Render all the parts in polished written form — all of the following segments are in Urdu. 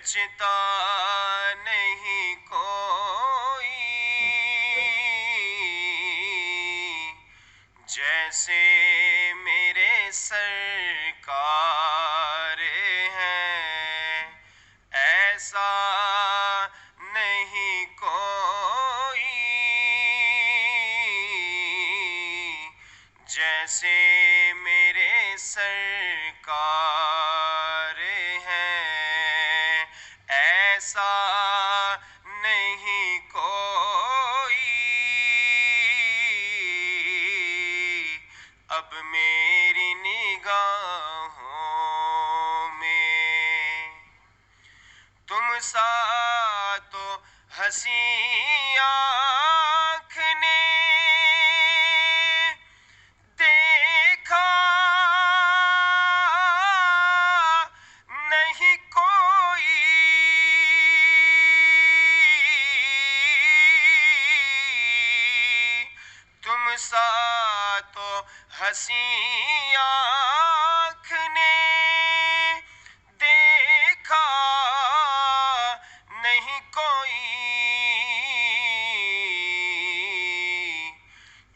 جچتا نہیں کوئی جیسے میرے سرکار ہیں، ایسا نہیں کوئی جیسے میرے سرکار ہیں، ایسا نہیں کوئی۔ اب میری نگاہوں میں تم سا تو ہنسی آنکھ نے دیکھا نہیں کوئی، تم سا تو ہنسی آنکھ نے دیکھا نہیں کوئی۔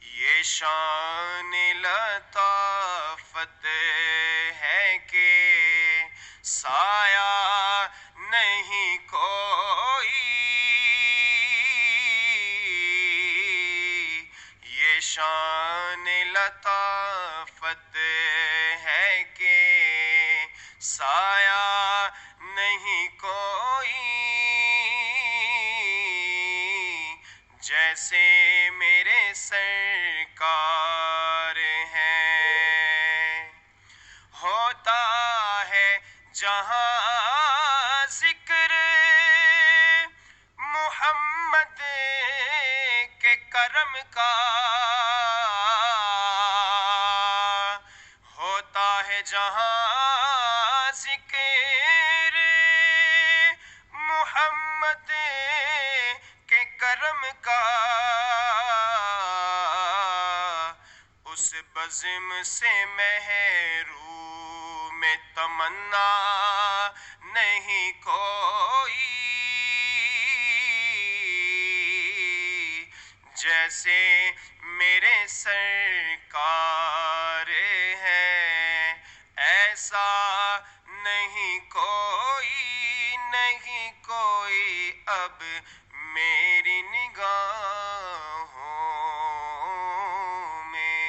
یہ شان لطافت ہے کہ سایہ نہیں کوئی، یہ شان لطافت ہے کہ سایہ نہیں کوئی جیسے میرے سرکار ہیں۔ ہوتا ہے جہاں ذکر محمد کے کرم کا، ہوتا ہے جہاں ذکر محمد کے کرم کا، اس بزم سے محروم تمنا نہیں کوئی جیسے میرے سرکار ہیں، ایسا نہیں کوئی اب میری